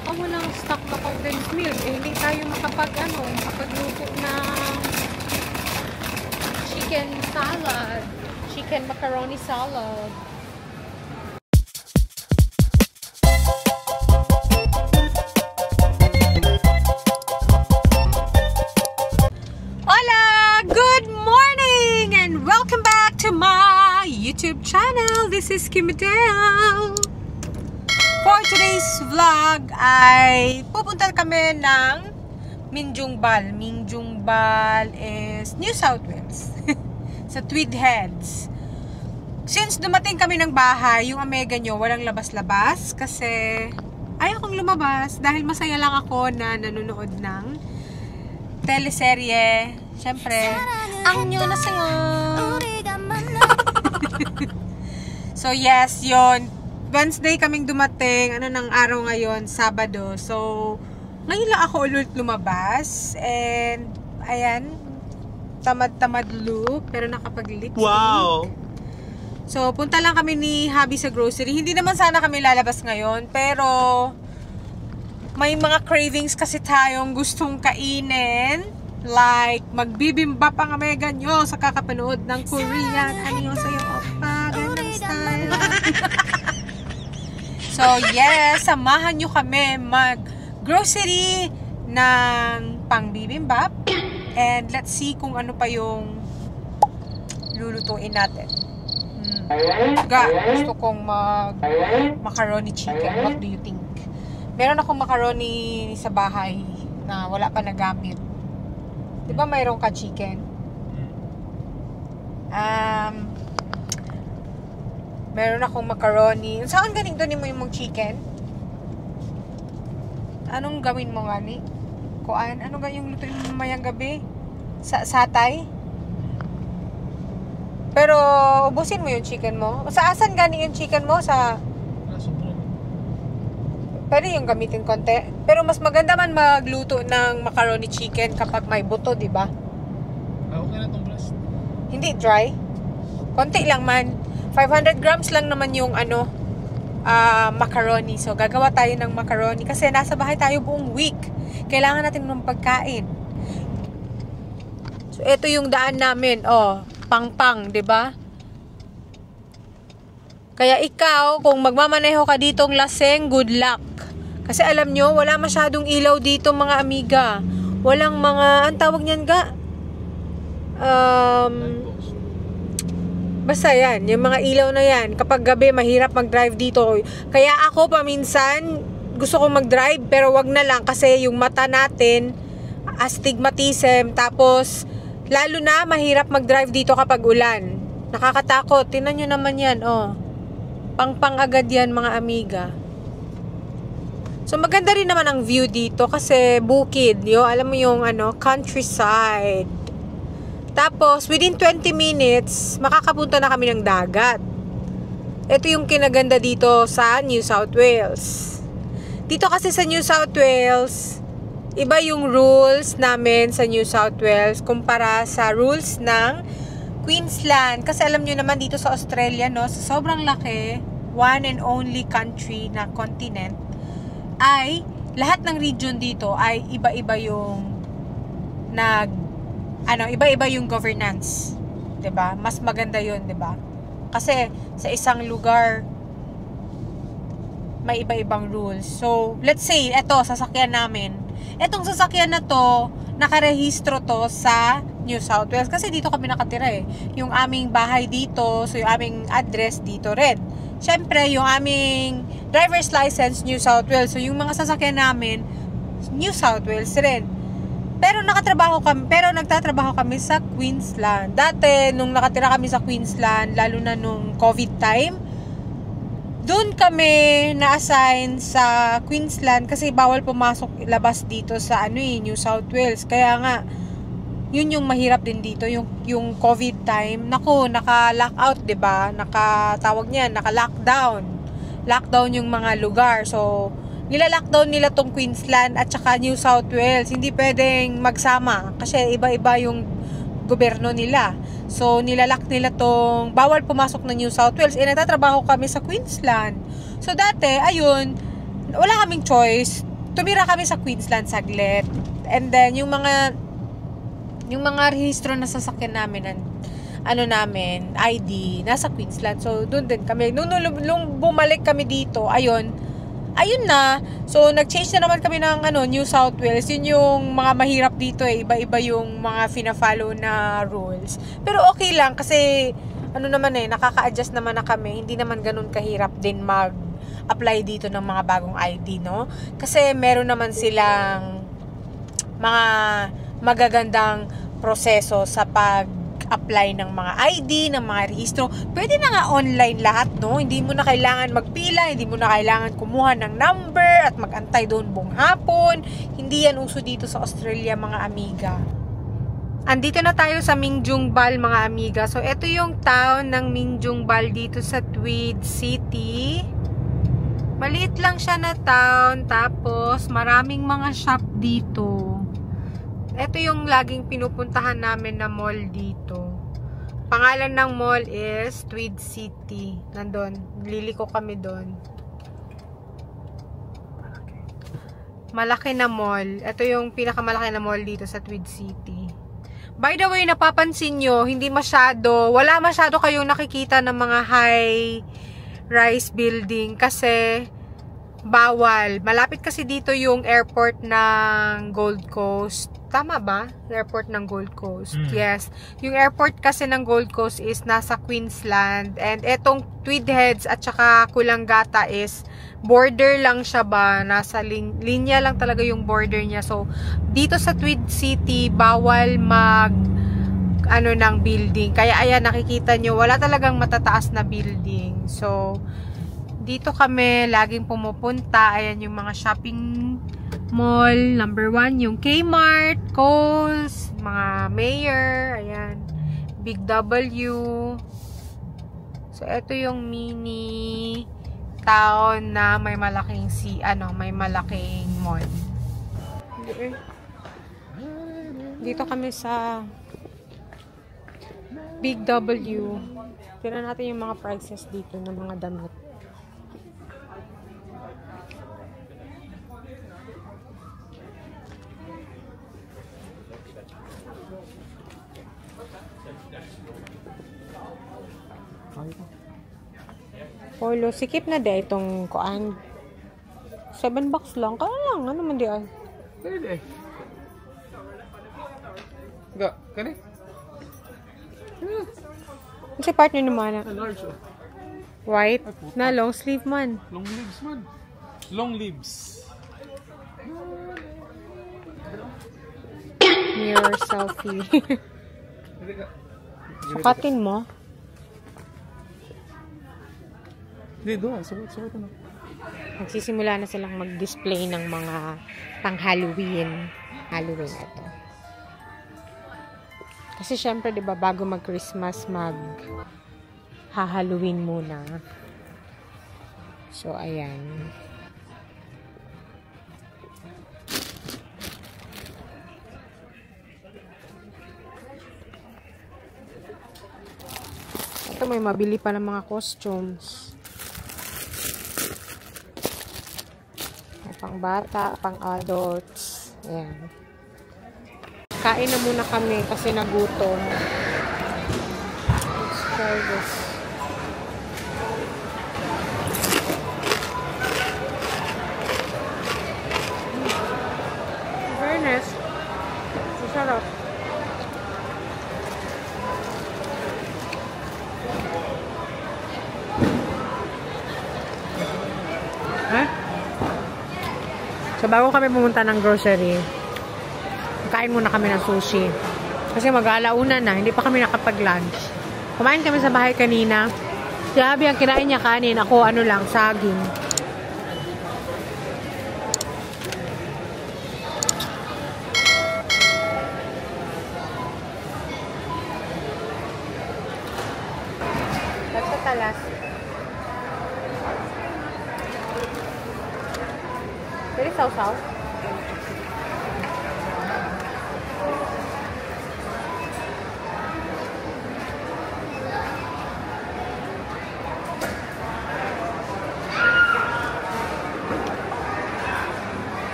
Baka walang stock na condensed milk. Eh, hindi tayo makapagluto ng chicken salad. Chicken macaroni salad. Hola! Good morning! And welcome back to my YouTube channel. This is Kim Adele. For today's vlog ay pupunta kami ng Minjungbal. Minjungbal is New South Wales. Sa Tweed Heads. Since dumating kami ng bahay, yung Omega nyo walang labas-labas kasi ayaw kong lumabas dahil masaya lang ako na nanonood ng teleserye. Siyempre, ang nyo na singon. So yes, yon Wednesday kaming dumating, ng araw ngayon, Sabado. So, ngayon lang ako ulit lumabas. And, ayan, tamad-tamad look, pero nakapag-lipstick. Wow! So, punta lang kami ni Habi sa grocery. Hindi naman sana kami lalabas ngayon, pero may mga cravings kasi tayong gustong kainin. Like, magbibimbap ang Omega nyo sa kakapanood ng Korean. Ano yung sa'yo, Opa? Ganang style. So, yes, samahan nyo kami mag-grocery ng pang-bibimbap. And let's see kung ano pa yung lulutuin natin. Gusto kong macaroni chicken. What do you think? Meron akong macaroni sa bahay na wala pa nagamit. Diba mayroon ka chicken? Meron akong macaroni. Saan galing doon mo yung chicken? Anong gawin mo gani? Kuan? Anong yung lutuin mo mamayang gabi? Satay? Pero, ubusin mo yung chicken mo. Saan gani yung chicken mo? Pwede yung gamitin konti. Pero mas maganda man magluto ng macaroni chicken kapag may buto, di ba? Okay na itong blast. Hindi dry. Konti lang man. 500 grams lang naman yung macaroni. So, gagawa tayo ng macaroni kasi nasa bahay tayo buong week. Kailangan natin ng pagkain. So, ito yung daan namin. Oh, pang-pang, di ba? Kaya ikaw, kung magmamaneho ka ditong laseng, good luck. Kasi alam nyo, wala masyadong ilaw dito mga amiga. Walang mga, ang tawag niyan ga? Basta yan, yung mga ilaw na yan. Kapag gabi, mahirap mag-drive dito. Kaya ako paminsan, gusto kong mag-drive, pero wag na lang kasi yung mata natin, astigmatism, tapos, lalo na, mahirap mag-drive dito kapag ulan. Nakakatakot. Tingnan nyo naman yan, oh. Pang-pang agad yan, mga amiga. So, maganda rin naman ang view dito kasi bukid, alam mo yung countryside. Tapos, within 20 minutes, makakapunta na kami ng dagat. Ito yung kinaganda dito sa New South Wales. Dito kasi sa New South Wales, iba yung rules namin sa New South Wales kumpara sa rules ng Queensland. Kasi alam nyo naman dito sa Australia, sa sobrang laki, one and only country na continent, ay lahat ng region dito ay iba-iba yung iba-iba yung governance, 'di ba? Mas maganda 'yun, 'di ba? Kasi sa isang lugar may iba-ibang rules. So, let's say eto sasakyan namin. Etong sasakyan na to, nakarehistro to sa New South Wales kasi dito kami nakatira eh. Yung aming bahay dito, so yung aming address dito rin. Siyempre, yung aming driver's license, New South Wales. So, yung mga sasakyan namin, New South Wales rin. Pero nagtatrabaho kami sa Queensland. Dati, nung nakatira kami sa Queensland, lalo na nung COVID time, doon kami na-assign sa Queensland kasi bawal pumasok labas dito sa New South Wales. Kaya nga, yun yung mahirap din dito, yung COVID time. Naku, naka-lockout, 'di ba? Naka-lockdown. Lockdown yung mga lugar. So, nila-lockdown nila tong Queensland at saka New South Wales. Hindi pwedeng magsama kasi iba-iba yung gobyerno nila. So, nilalak nila tong bawal pumasok ng New South Wales. Nagtatrabaho kami sa Queensland. So, dati, ayun, wala kaming choice. tumira kami sa Queensland saglit. And then, yung mga rehistro na sasakyan namin, namin, ID, nasa Queensland. So, doon din kami. Nung bumalik kami dito, ayun na. So, nag-change na naman kami ng New South Wales. Yun yung mga mahirap dito eh. Iba-iba yung mga fina-follow na rules. Pero okay lang kasi, nakaka-adjust naman na kami. Hindi naman ganun kahirap din mag-apply dito ng mga bagong ID, no? Kasi meron naman silang mga magagandang proseso sa pag-apply ng mga ID, ng mga rehistro. Pwede na nga online lahat, no? Hindi mo na kailangan magpila, hindi mo na kailangan kumuha ng number at mag-antay doon buong hapon. Hindi yan uso dito sa Australia, mga amiga. Andito na tayo sa Mingjungbal, mga amiga. So, ito yung town ng Mingjungbal dito sa Tweed City. Maliit lang siya na town, tapos maraming mga shop dito. Ito yung laging pinupuntahan namin na mall dito. Pangalan ng mall is Tweed City. Nandun. Liliko kami doon. Malaki na mall. Ito yung pinakamalaki na mall dito sa Tweed City. By the way, napapansin nyo, wala masyado kayong nakikita ng mga high-rise building kasi bawal. Malapit kasi dito yung airport ng Gold Coast. Tama ba? Airport ng Gold Coast. Yes. Yung airport kasi ng Gold Coast is nasa Queensland. And etong Tweed Heads at saka Coolangatta is border lang siya ba? Nasa linya lang talaga yung border niya. So, dito sa Tweed City, bawal ng building. Kaya ayan, nakikita nyo, wala talagang matataas na building. So, dito kami laging pumupunta. Ayan yung mga shopping mall. Number 1, yung Kmart, Coles, mga Mayer, ayan, Big W. So, ito yung mini town na may malaking may malaking mall. Dito kami sa Big W. Tignan natin yung mga prices dito ng mga damit. Polo, sikip na di itong kuan. 7 bucks lang. Kaya lang, ano man di ay? Pwede. Ga, kani? Kasi partner naman na. Large. White na long sleeve man. Long leaves man. Long leaves. Mirror selfie. Sukatin mo. Hindi, doon. Sukat na. Magsisimula na silang mag-display ng mga pang-Halloween. Halloween ito. Kasi syempre, di ba, bago mag-Christmas, mag-Halloween muna. So, ayan. Ito, may mabili pa ng mga costumes. Pang bata, pang adults. Ayan. Kain na muna kami kasi nagutom. Let's try this. Very nice. Masarap. So, bago kami pumunta ng grocery, kain muna kami ng sushi. Kasi mag-alauna na, hindi pa kami nakapag-lunch. Kumain kami sa bahay kanina. Si Abby, ang kinain niya kanin. Ako, lang, saging. That's the talas. Very sausaw.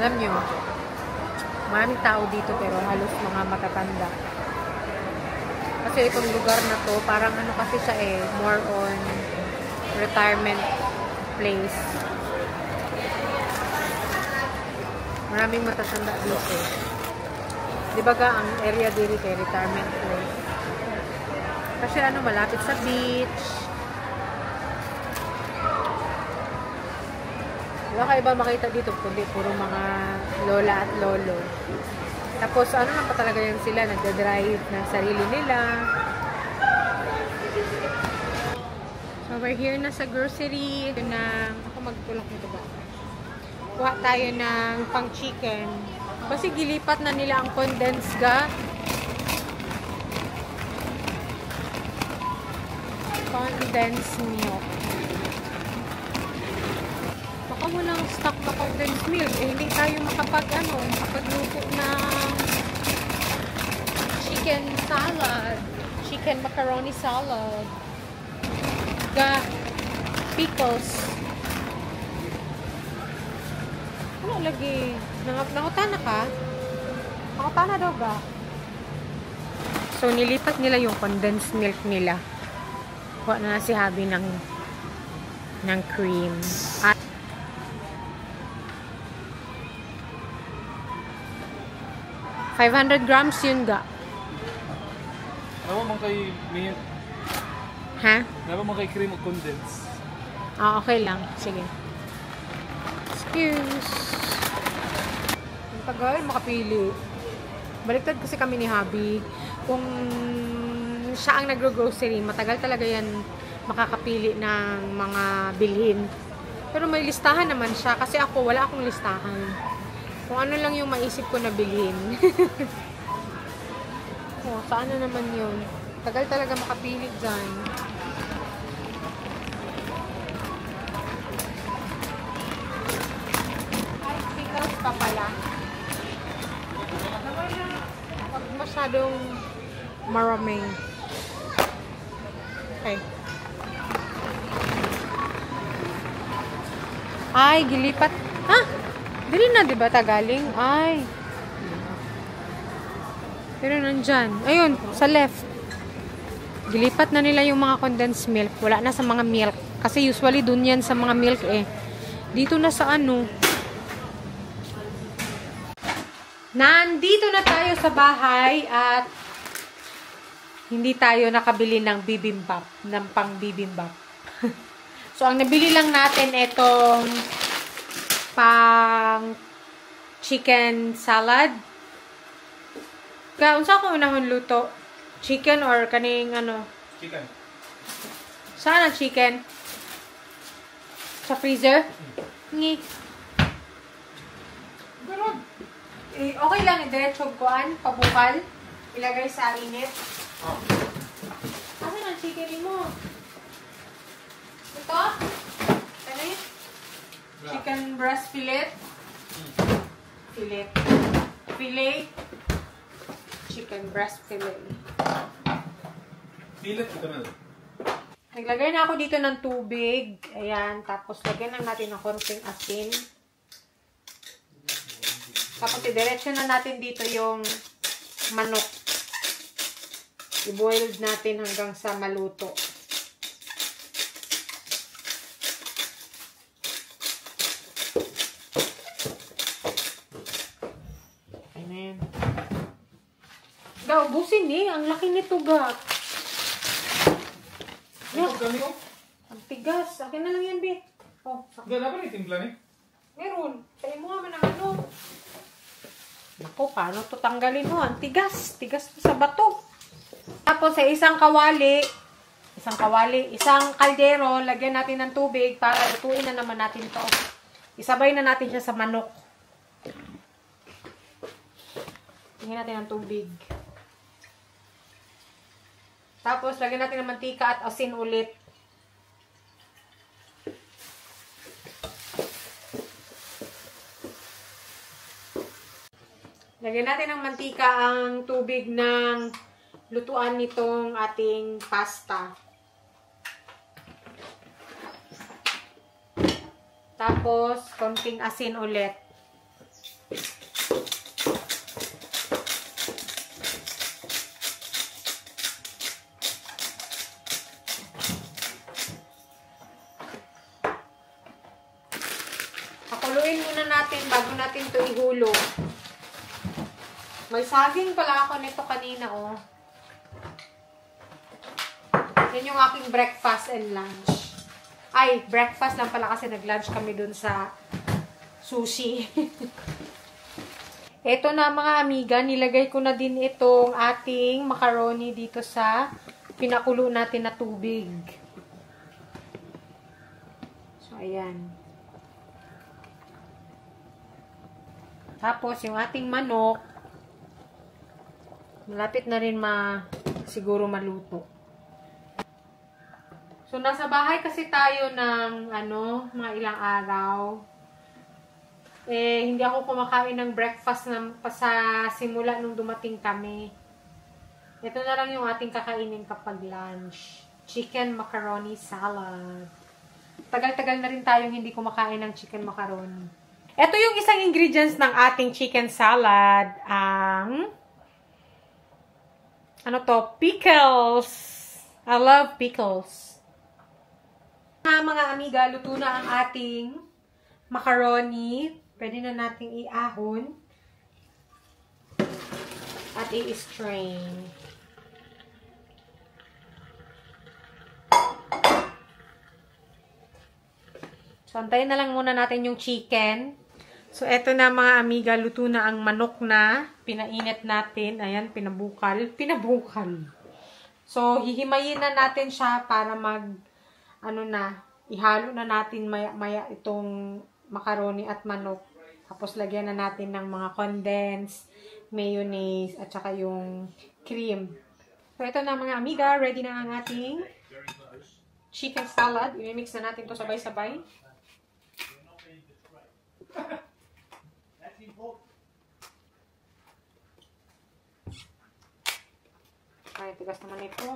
Alam nyo, maraming tao dito pero halos mga matatanda. Kasi itong lugar na to, parang ano kasi siya more on retirement place. Maraming matatanda dito. Di ba ga, ang area dito kay retirement place. Kasi ano, malapit sa beach. Wala ka iba makita dito, kundi puro mga lola at lolo. Tapos ano lang pa talaga yan sila, nagda-drive ng sarili nila. So we're here na sa grocery. Ako magtulak nito ba? Kuha tayo ng pang chicken. Kasi gilipat na nila ang condensed ga. Condensed milk. Baka walang stock na condensed milk. Hindi tayo makapagluto ng chicken salad. Chicken macaroni salad. Ga pickles. Ano lagi? Nangutana ka? Nangutana daw ba? So, nilipat nila yung condensed milk nila. Kuha na si Habi ng cream. At 500 grams yun ga. Nawa man kay milk. Ha? Nawa man kay cream o condense. Ah, okay lang. Sige. Excuse. Ang tagal makapili. Baliktad kasi kami ni Habi. Kung siya ang nagro-grocery, matagal talaga yan makakapili ng mga bilhin. Pero may listahan naman siya. Kasi ako, wala akong listahan. Kung ano lang yung maisip ko na bilhin. Oh, saan na naman yun? Tagal talaga makapili dyan. Ay, pickles pa pala. Huwag masyadong maraming. Okay. Ay, gilipat. Ha? Dili na, diba, tagaling? Ay. Pero nandyan. Ayun, sa left. Gilipat na nila yung mga condensed milk. Wala na sa mga milk. Kasi usually dun yan sa mga milk eh. Dito na sa ano. Nandito na tayo sa bahay at hindi tayo nakabili ng bibimbap. Ng pang bibimbap. So, ang nabili lang natin itong pang chicken salad. Unsa ko unahon luto? Chicken or kaning ano? Chicken. Saan ang chicken? Sa freezer? Ngi. Ganon. Okay lang, diretso kuan, pabukal. Ilagay sa init. Oh. Asan ang chicken mo? Ito? Ano yun? Chicken breast fillet. Fillet. Chicken breast fillet. Fillet ito na. Naglagay na ako dito ng tubig. Ayan. Tapos lagyan lang natin ng konting asin. Tapos i-diretso na natin dito yung manok. I-boil natin hanggang sa maluto. Ayan. Ubusin eh. Ang laki nito ga. Ito gani ko? Ang tigas. Akin na lang yan, be. Oh, Gana ba ni timpla ni? meron. Sa'yo mo naman ang ano. Naku, paano ito tanggalin mo? Ang tigas. Tigas to sa bato. Tapos sa isang kaldero, lagyan natin ng tubig para lutuin na naman natin ito. Isabay na natin siya sa manok. Lagyan natin ng tubig. Tapos, lagyan natin ng mantika at asin ulit. Lagyan natin ng mantika ang tubig ng lutuan nitong ating pasta. Tapos, konting asin ulit. Pakuluin muna natin bago natin ito ihulog. May saging pala ako nito kanina, oh. Yan yung aking breakfast and lunch. Ay, breakfast lang pala kasi nag-lunch kami dun sa sushi. Ito na mga amiga, nilagay ko na din itong ating macaroni dito sa pinakulo natin na tubig. So, ayan. Tapos, yung ating manok, malapit na rin siguro maluto. So, nasa bahay kasi tayo ng, mga ilang araw. Hindi ako kumakain ng breakfast sa simula nung dumating kami. Ito na lang yung ating kakainin kapag lunch. Chicken macaroni salad. Tagal-tagal na rin tayong hindi kumakain ng chicken macaroni. Ito yung isang ingredients ng ating chicken salad. Pickles. I love pickles. Mga amiga, luto na ang ating macaroni. Pwede na nating iahon. At i-strain. So, antayin na lang muna natin yung chicken. So, eto na mga amiga, luto na ang manok na pinainit natin. Ayan, pinabukal. So, hihimayin na natin siya para ihalo na natin maya itong macaroni at manok. Tapos, lagyan na natin ng mga condensed, mayonnaise, at saka yung cream. So, eto na mga amiga, ready na ang ating chicken salad. I-mix na natin to sabay-sabay. Ay, tigas naman ito.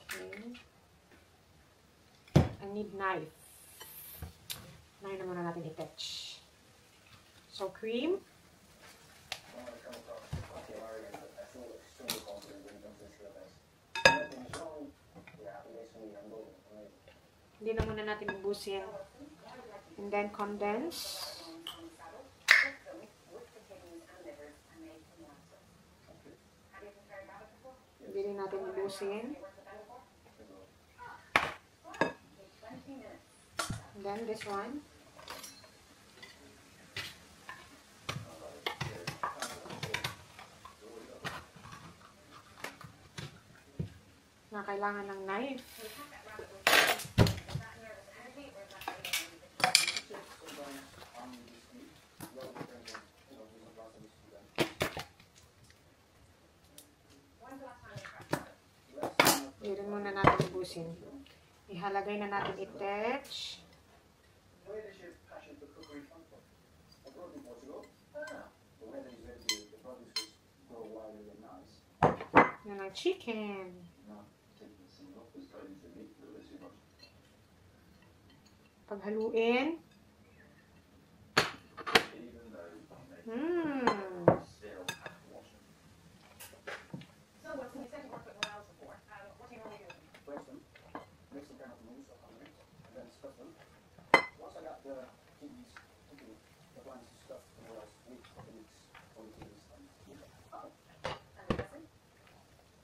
Okay. I need knife. Knife na muna natin i-touch. So, cream. Hindi na muna natin ubusin. And then, condense. Hindi rin natin ubusin. And then, this one. Na kailangan ng knife. Hindi rin muna natin ubusin. Ihalagay na natin i-touch. Yan ang chicken. Paghaluin.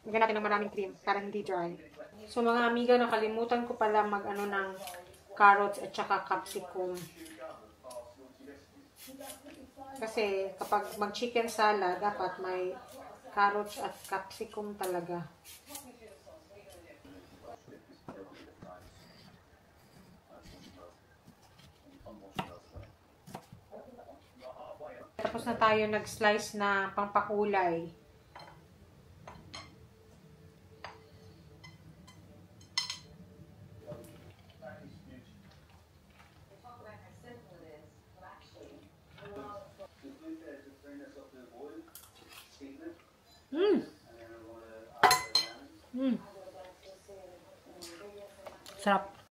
Lagyan natin ng maraming cream para hindi dry. So mga amiga, nakalimutan ko pala ng carrots at saka capsicum. Kasi kapag mag-chicken salad, dapat may carrots at capsicum talaga. Tapos na tayo nag-slice na pampakulay. Sarap.